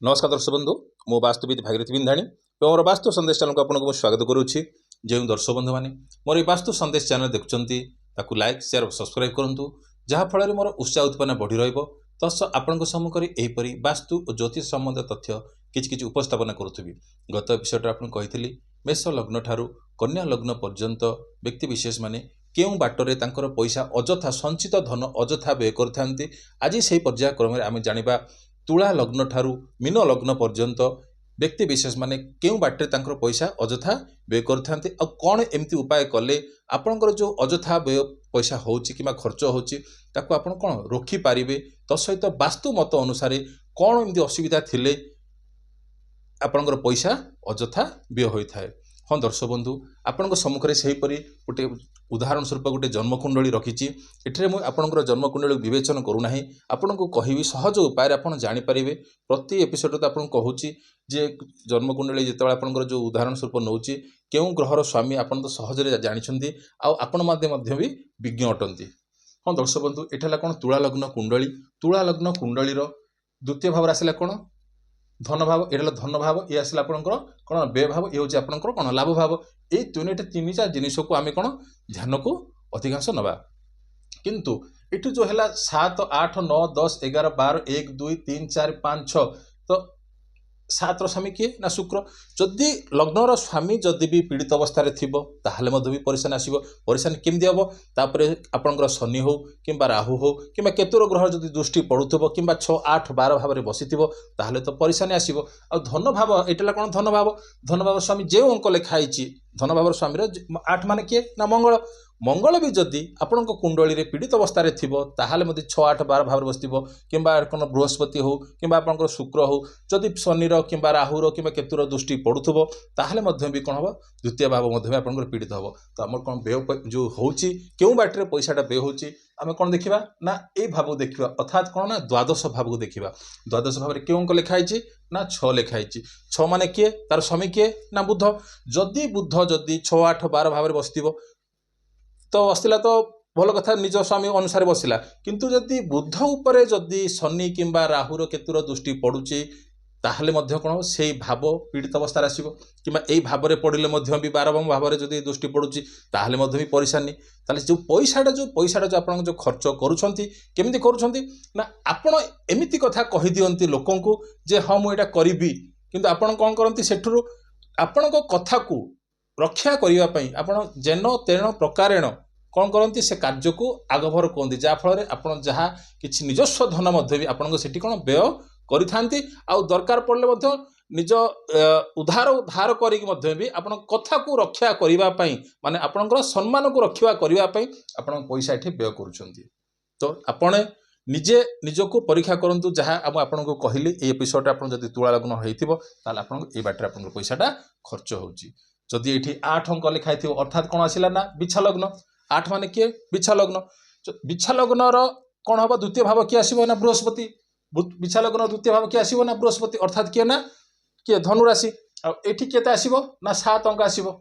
नमस्कार दर्शक बंधु मो वास्तुविद भागीरथी बिंधाणी मोर वास्तु संदेश चैनल को आपको स्वागत करुच्ची। जो दर्शक बंधु मैंने मोर वास्तु संदेश चैनल देखुं लाइक शेयर और सब्सक्राइब करूँ जहाँफल मोर उत्साह उत्पन्न बढ़ी रस आपण सम्मुखें यहीपरि वास्तु और ज्योतिष संबंध तथ्य किछि उपस्थापन करुथि। गत एपिसोड आपको कही मेष लग्न ठारू कन्या लग्न पर्यंत व्यक्ति विशेष माने केउं बाटरे तांकर पैसा अजथा संचित धन अजथा व्यय करथांती। आज से पर्यायक्रम आम जानिबा तुला लग्न ठारू मीन लग्न पर्यंत व्यक्ति विशेष माने केउं बाटरे तांकर पैसा अजथा व्यय करथांती आ कौन एमती उपाय कले आपणकर जो अजथा व्यय पैसा होची किंबा खर्च होची ताको आपण कौन रोकी पारिबे। तसहित वास्तु मत अनुसार कौन एमती असुविधा थिले आपणकर पैसा अजथा व्यय होता है। हाँ दर्शक बंधु आपण सम्मुखें से गोटे उदाहरण स्वरूप गोटे जन्मकुंडली रखी एठे मुझे आपंकर जन्मकुंडली विवेचन करूना आपन को कहि सहज उपाय आप जानीपर प्रति एपिसोड तो आपको कहूँ जे जन्मकुंडली जिते आपंकर जो उदाहरण स्वरूप नौची केउं ग्रहर स्वामी आपन तो सहजरे जानी आपण भी विज्ञ अटंती। हाँ दर्शक बंधु एटा कौन तुला लग्न कुंडलीर द्वितीय भाव आसला कौन धन भाव, ये धन भाव ये आसला आपंकर कौन व्यय भाव, ये हूँ आपंकर कौन लाभ भाव। ये तीन चार जिनिस को आम कौन ध्यान को अधिकांश नवा किंतु इटू जो है 7 8 9 10 11 12 1 2 3 4 5 6 तो 7 स्वामी किए ना शुक्र। जदि लग्नर स्वामी जदि भी पीड़ित अवस्था थिबो ताहले मध्य भी परेशानी आसीबो। परेशानी केमती हम तापरे आपणकर शनि हो कि राहु हो कि केतुर ग्रह जदि दृष्टि पड़ुथबो कि 6 8 12 भाव में बसीथिबो ताहले तो परेशानी आसीबो। आ धन भाव एटा कौन धन भाव स्वामी जो अंक लिखाई धन भाव स्वामी 8 माने किए ना मंगल। मंगल भी जदि आपण कुंडली रे पीड़ित अवस्था थिबो ताहले मध्य 6 8 12 भाव बसथिबो कि कौन बृहस्पति हो कि आपंकर शुक्र हो जदि शनिर कि राहुर कि केतुर दृष्टि पड़ुथबो ताहले मध्य भी कौन हम द्वितीय भाव मध्य भी आपंकर पीड़ित हम। तो आम कौन व्यय जो होची केउं बाटरे पैसाटा व्यय होची आम कौन देखा ना ये भाव देखा अर्थात कौन ना द्वादश भाव को देखा। द्वादश भाव में क्यों अंक लिखाई ना 6 लिखाई 6 माने किए तार स्वामी किए ना बुध। जदि बुध जदि 6 8 12 भाव में बसथिबो तो बसला तो भल कथा निज स्वामी अनुसार बसला किंतु जदि बुध उपरे जदि शनि किंबा राहुर केतुर दृष्टि पड़ुची ताहले मध्य कौन से भाव पीड़ित अवस्था आसो कि भाव में पड़े भी 12 भाव में जदि दृष्टि पड़ुची ताहले मध्य भी परेशानी। ताले जो पैसाटा जो आप जो खर्च करुँच करुँच ना आपण एमती कथा कही दियंती लोकों को जे हाँ मुझे करी किंतु आपण कौन करती सेठुरु आपण कथा को रक्षा करने आपण जेन तेन प्रकारेण कौन करती से कार्य को आगभर कहते जहाँफल आप जहाँ कि निजस्व धन भी आपण से कौन व्यय करि दरकार पड़े निज उधार धार करके भी आपण कथा को रक्षा करने माने आपणकर सम्मान को रक्षा करने आप पैसा ये व्यय करुँच। तो आपण निजे निजको परीक्षा करूँ जहाँ आपको कहली ये एपिसोड आप तुला लग्न होता आप बाटर आप पैसाटा खर्च होची। जदि ये 8 अंक लिखाई थी अर्थात कौन आसला ना बिछा लग्न 8 माने किए बिछा लग्न। बिछा लग्न कौन हम द्वितीय भाव किए आसो ना बृहस्पति। बिछा लग्न द्वितीय भाव किए आसो ना बृहस्पति अर्थात किए ना किए धनुराशि आठी केते आसो ना 7 अंक आसो।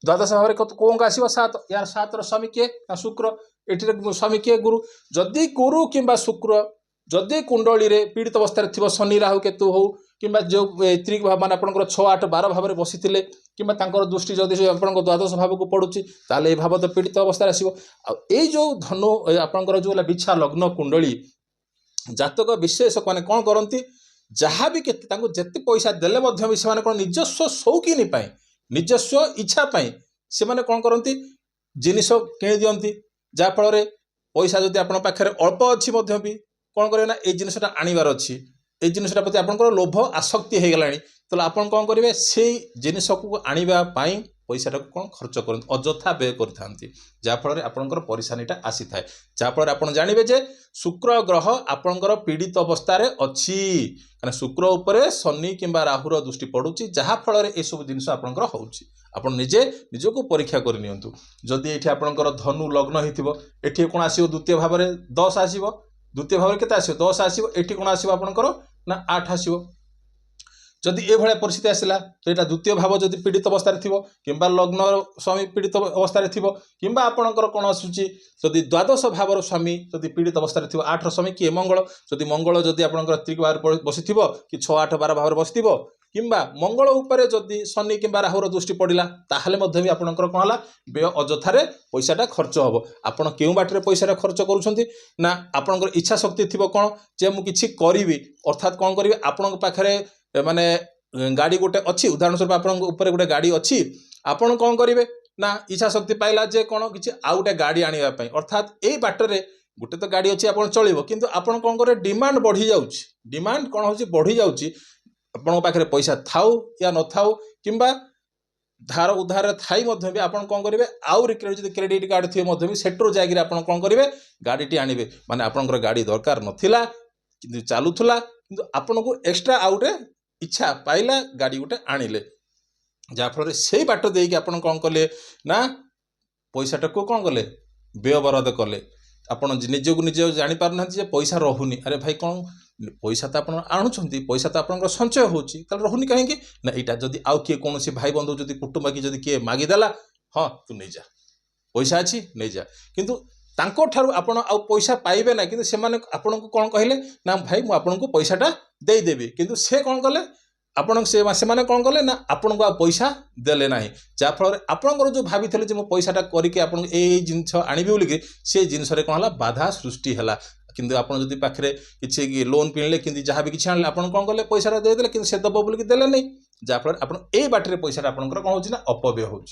द्वादश भाव में कौ अंक आसो 7 यार 7 स्वामी किए ना शुक्र ये स्वामी किए गुरु। जदि गुरु किंबा शुक्र जदि कुंडली रे पीड़ित अवस्था थी शनि राहु केतु हो कि जो त्रिक भाव मान आप 6 8 12 भाव में बसी कि दृष्टि जदि आप द्वादश भाव को पड़ुची ताले भाव तो पीड़ित अवस्था आसो। ये जो धनु आपंकर जो बिछा लग्न कुंडली जातक विशेष मैंने कौन करती जहाँ भी जिते पैसा देले से कौन निजस्व शौकीनी निजस्व इच्छा से मैंने कौन करती जिनिस किणी दियंती जहाँफल पैसा जदि आप पाखे अल्प अच्छी भी कौन करें ना ये जिनसा आनबार अच्छी ये जिनसा प्रति आपंकर लोभ आसक्ति हो गला तो आप कौन करेंगे से जिनस को आने पैसा कौन खर्च कर अजथा व्यय करते जहाँफल आपंकर परेशानीटा आसी थाए जहाँफल आप जानवे जे शुक्र ग्रह आपंकर पीड़ित अवस्था अच्छी कहना शुक्र उपरे शनि किंबा राहुर दृष्टि पड़ुची जहाँफल ये सब जिन आपंकर होची आपण निजे निजको परीक्षा करनी। जदि ये आपंकर धनु लग्न होती कौन आसो द्वितीय भाव में 10 आसो द्वितीय भाव में केते आसो 10 आसो एठी कौन आसो आपंकर ना 8 आसो। जदि ए भलिया परिस्थिति आसिला तो यहाँ द्वितीय भाव जदि पीड़ित अवस्था थी कि लग्न स्वामी पीड़ित अवस्था थी कि आपणकर कौन आसूची जदि द्वादश भावर स्वामी जदि पीड़ित अवस्था थी 8 स्वामी किए मंगल जदि आपणकर त्रिक भाव बसी कि 6 8 12 भाव बसी किंबा मंगल उपरे जदि शनि किंबा राहुर दृष्टि पड़िला ताहले मध्य भी आपणकर कौन है व्यय अजथारे पैसाटा खर्च हम आपड़ क्यों बाटर पैसा खर्च करुँच ना आपणकर इच्छा शक्ति थी कौन जे मुझे किसी करी अर्थात कौन करेंगे आपण पाखे माने गाड़ी गोटे अच्छी उदाहरण स्वरूप आपन ऊपर गोटे गाड़ी अच्छी आपन कौन करेंगे ना इच्छा शक्ति पाइला जे कौन किसी आउ गोटे गाड़ी आने अर्थात यही बाटरे गोटे तो गाड़ी अच्छी आप चलो किंतु आपन कौन करे डिमांड बढ़ी जाउछि डिमांड कौन हो बढ़ी जाउछि आपन पाखे पैसा थाउ या न थाउ किंबा धार उधार थाई मध्य भी आपन कौन करेंगे आउ क्रेडिट कार्ड थी मध्य भी सेट्रो जाकर आपन कौन करेंगे गाड़ीटी आनिबे माने आपनकर गाड़ी दरकार नथिला किंतु चालुथला किंतु आपन को एक्स्ट्रा आउटे इच्छा पाइला गाड़ी गोटे आनिले जाफल से बाट देकी आपन कौन कले ना पैसाटा को कौन कले व्यय बराद कले आपन निजक निज जानी पारना पैसा रहुनी अरे भाई कौन पैसा तो आप आणुंट पैसा तो आप संचय होची रहुनी कहीं ना यहाँ जदि आउ किए कौन भाई बंधु जदि कुटुंब की जदि किए मागिदेला हाँ तू नहीं जा पैसा अच्छी नहीं जा किंतु तांको ठारू आपण आउ पैसा पाइबे ना किंतु सेमाने आपन को कौन कहले ना भाई मु आपन को पैसाटा देदेवी किंतु से कौन कले आपण से माने कौन कले ना आपण को पैसा देले ना जहाँफल आपंकर जो भाभी थे मो पैसाटा करके आप जिनस आनबी बोलिक से जिनस कौन है बाधा सृष्टि है किंतु आप जदि पाखे किसी लोन पिणले कि जहाँ भी किसी आने आप कौन कले पैसा देदेले कि से दब बोलिक देले नहीं जहाँफल आप बाटर पैसा आपंकर कौन हो अपव्यय हो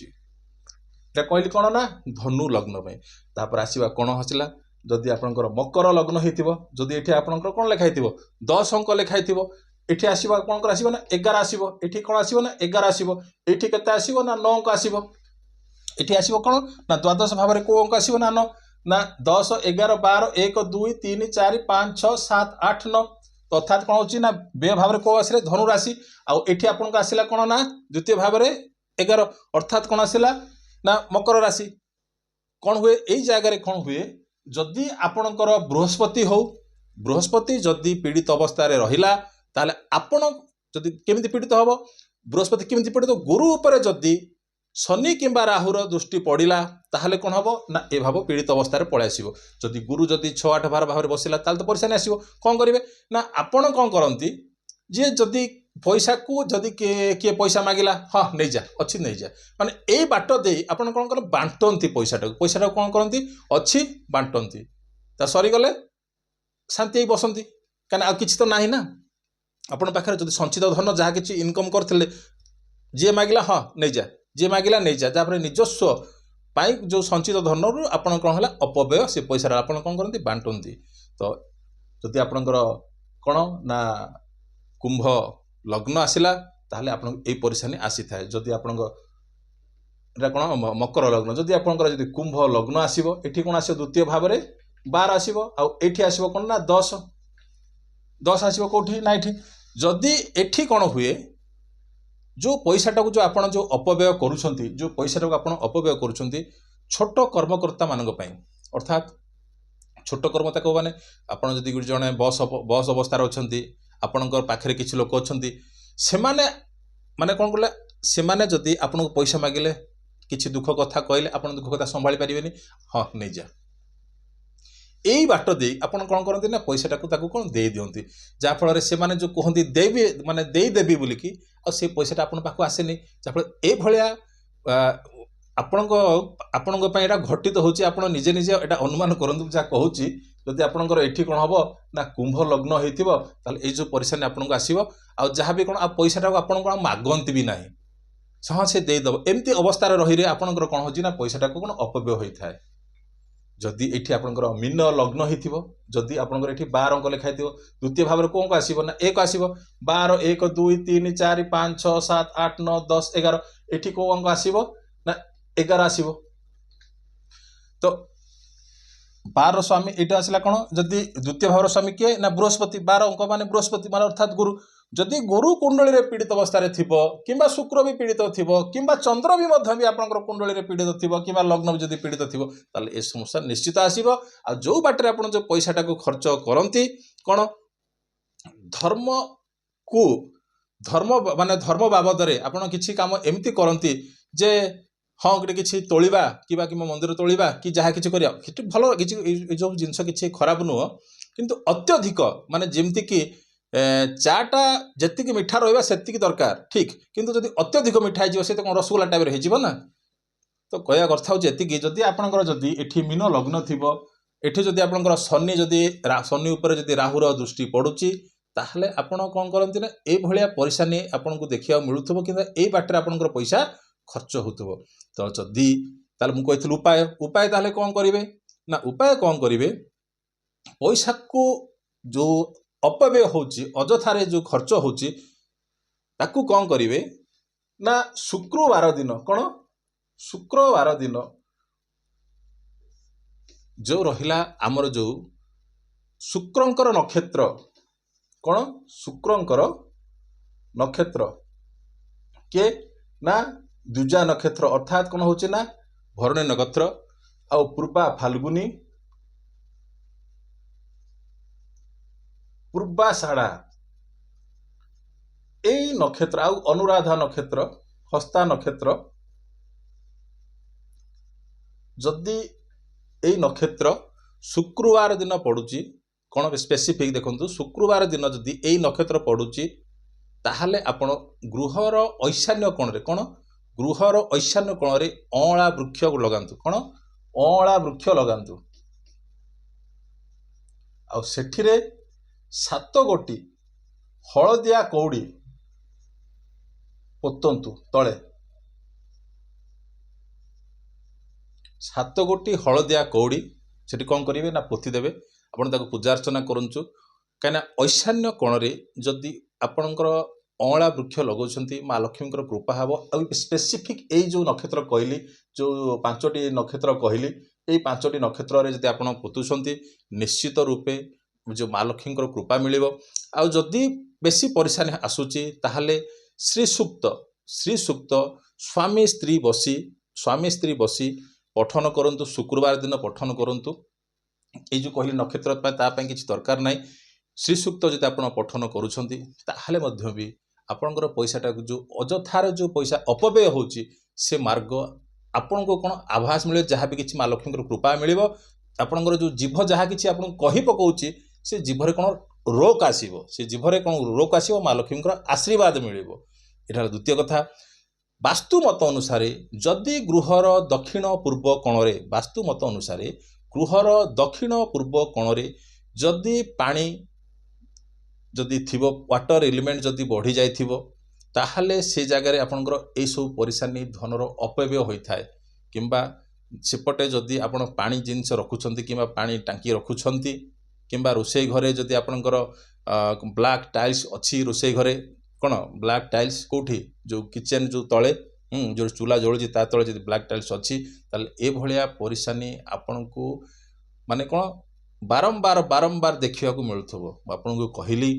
कहली कौन ना धनु लग्न में तापर आसवा कौन हसिला जदि आपंकर मकर लग्न होती जदि ये आपंकर कौन लिखाई 10 अंक लिखाई ये आसवा कौन कर आसो ना 11 आसो ये कौन आसो ना 11 आसो ये के आसो ना 9 अंक आसो ये आसो कौन ना द्वादश भाव में कौ अंक आसो ना 9 ना 10 11 12 1 2 3 4 5 6 7 8 9 तो अर्थात कौन हो ना व्यय भाव में कौ आसे धनु राशि आठी आपन को आसला कौन ना द्वितीय भाव में 11 अर्थात कौन आसला ना मकर राशि कौन हुए यही जगह कौन हुए जदि आपणकर बृहस्पति जदि पीड़ित अवस्था रहिला ताले आपण जदि केमिति पीड़ित हम बृहस्पति केमिति पीड़ित गुरु उपर जदि शनि किंबा राहुर दृष्टि पड़िला ताहले कौन हम ना ए भाव पीड़ित अवस्था पलि आसो जदि गुरु जदि 6 8 12 भाव में बसला ताले तो परेशानी आसो कौन करेंगे ना आपण कौन करती जे जदि पैसा को जदि किए पैसा मागिला हाँ नहीं जा अच्छी नहीं जा माने ए बाट दे आपन कौन कर बांटती पैसाटा कौन करती अच्छी बांटती ता सरीगले शांति बसंती कहीं आ किसी तो ना ना आपण पाखे जदि संचित धन जहाँ किसी इनकम करते जी मागिला हाँ नहीं जा जी मागिला नहीं जा जहाँपर निजस्व पाई जो संचित धन रू आपन कौन है अपव्यय से पैसा आपन कौन करती बांटती तो जदि आपणकर कौन ना कुंभ लग्न आसला ताहले आपन ए परेशानी आसी थाए जदि आपणकर कौन मकर लग्न जदि आपणकर जदि कुंभ लग्न आसीबो एठी कौन आसीबो द्वितीय भाव में 12 आसीबो आ एठी आसीबो कौन ना 10 आसीबो कोठी ना एठी जदि एठी कौन हुए जो पैसाटा को जो आपन जो अपव्यय करूछंती जो पैसाटा को आपन अपव्यय करूछंती छोट कर्मकर्ता मानक पई अर्थात छोट कर्मकर्ता को माने आपन जदि जने बस अवस्था अछंती आपणकर पाखे किसी लोक अच्छे से माने कौन कले से जदि आपन को पैसा मागिले किसी दुख कथा कहले आप दुख कथा संभाली पारे हाँ नहीं जा यही बाट दे आपन कौन करते ना पैसाटा को कौन दे दिंती जहाँफल से माने जो कहते देवी माने देदेवी बोलिकी आ से पैसाटा आपन पाखु आसेनी जहाँफल ए भलिया आपण घटित होची आपण निजे निजे एटा अनुमान करंतु जहाँ कहूँ जदि आपणकर एठी कौन हम ना कुंभ लग्न होइथिबो ताले ए जो परेशानी आपन को आसीबो आ जहाँ भी कौन आ पैसाटा को आपन कौन मागंती भी नाही हाँ से देदेव एमती अवस्था रही आपणकर कौन हो ना पैसाटा को कौन अपव्यय होता है जदि एठी आपणकर मीन लग्न होइथिबो जदि आपणकर एठी 12 अंक लिखाई दियो द्वितीय भाव में कौन को आसीबो ना 1 आसीबो 12 1 2 3 4 5 6 7 8 9 10 11 एठी को अंक आसीबो ना 11 आसीबो तो 12 स्वामी एटा आसला कौन जदि द्वितीय भाव स्वामी किए ना बृहस्पति 12 अंक माने बृहस्पति माने अर्थात गुरु जदि गुरु कुंडली रे पीड़ित अवस्था रे थिबो किंबा शुक्र भी पीड़ित थिबो किंबा चंद्र भी मध्य भी आपनकर कुंडली रे पीड़ित थिबो किंबा लग्न भी जदि पीड़ित थिबो ताले ए समस्या निश्चित आसीबो आ जो बाटरे आपन जो पैसाटा को खर्च करंती कोन धर्म को धर्म माने धर्म बाबद आपण किसी काम एमती करती जे हाँ गोटे किसी तोलिबा कि मंदिर तोलिबा कि जहाँ किसी करिया भल कि जो जिनस किसी खराब नुह किंतु अत्यधिक माने जेमती कि चाटा जी मिठा रहा से दरकार ठीक किंतु जदि अत्यधिक मिठा हो कौन रसगोला टाइप हो ना तो कहया कथा हूँ एति जदि आपणकर जदि एठी मीन लग्न थिबो एठी जदि आपणकर शनि जदि शनि उपर जदि राहुर दृष्टि पड़ुची ताहले आपण कौन करती ना ये भाया परेशानी आपन को देखा मिलूब कि यही बाटर आपंकर पैसा खर्च होथबो तो जदि ताले मु कहथि उपाय उपाय ताहले कौन करिवे ना उपाय कौन करिवे पैसा को जो अपव्यय होची अजथारे जो खर्च होची ताकू कौन करिवे ना शुक्रवार दिन कौन शुक्रवार दिन जो रहिला आमर जो शुक्रंकर नक्षत्र कौन शुक्रंकर नक्षत्र के ना द्विजा नक्षत्र अर्थात कौन होची ना भरणी नक्षत्र आ पूर्वा फाल्गुनी पूर्वाषाढ़ा यही नक्षत्र आ अनुराधा नक्षत्र हस्ता नक्षत्र जदि यही नक्षत्र शुक्रवार दिन पड़ुची कौन स्पेसिफिक देखंतु शुक्रवार दिन जदि यही नक्षत्र पड़ुची ताहले आपण गृहर ऐशान्य कोण रे कौन गृहर ऐशान्य कोण रे अँला वृक्ष लगांतु कौन अँला वृक्ष लगांतु आ सेठिरे 7 गोटी हलदिया कौड़ी पोतंतु तले 7 गोटी हलदिया कौड़ी से कौन करेंगे ना पोती देवे आपन ताको पूजा अर्चना करंचु कहीं ऐशान्य कोण रे जदि आपणकर अँला वृक्ष लगाउछंती माँ लक्ष्मी कृपा हम आ स्पेसिफिक यही जो नक्षत्र कहली जो 5टी नक्षत्र कहली यही 5टी नक्षत्र रे जदि आपण पोतुछंती निश्चित रूपे जो माँ लक्ष्मी कृपा मिल आदि बेसी परेशानी आसूची ताहले श्री सूक्त स्वामी स्त्री बसी पठन करंतु शुक्रवार दिन पठन करंतु ये जो कहली नक्षत्र किसी दरकार ना श्री सूक्त जब आप पठन करुँचे ताहले मध्य भी आपणकर पैसाटा जो अजथार जो पैसा अपव्यय होची से मार्ग आपण को कौन आभास मिले जहाँ भी किसी माँ लक्ष्मी कृपा मिल आपणकर जो जीभ जहाँ किसी आपन कही पकाउची से जीभरे कौन रोक आसीबो से जीभरे कौन रोक आसीबो माँ लक्ष्मी आशीर्वाद मिलिबो एठार द्वितीय कथा वास्तु मत अनुसार जदि गृहर दक्षिण पूर्व कोण वास्तु मत अनुसार गृहर दक्षिण पूर्व कोण जदि पानी जदि थिबो वाटर एलिमेंट जदि बढ़ी जाइथिबो ताहले से जगह आपनकर ए सब परेशानी धनर अपव्यय होता है किंबा सेपटे जदि आपण पानी जिनस रखुछंती किंबा पानी टांकी रखुछंती किंबा रोषेई घरे जदि आपनकर ब्लैक टाइल्स अच्छी रोषेई घरे कौन ब्लैक टाइल्स कौटी जो किचेन जो तले जो चूल्हा जलुची ता तले जदि ब्लैक टाइल्स अच्छी ताले ए भलिया परेशानी आपन को माने कौन बारंबार बारंबार देखा मिलूब आपन को कहली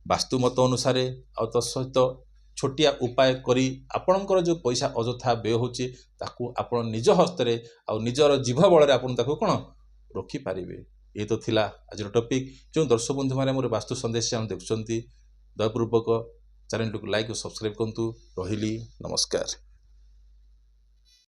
वास्तु मत अनुसार आ तो सहित छोटिया उपाय करी आपणकर जो पैसा अजथा व्यय होची ताकू आपण निज हस्तरे आ निजर जीभ बल आपन ताकू कौन रखिपारे ये तो थिला आज टॉपिक जो दर्शक बंधु मैंने मोर वास्तु संदेश चैनल देखुंत दयापूर्वक चैनल को लाइक और सब्सक्राइब करंतु रहिली नमस्कार।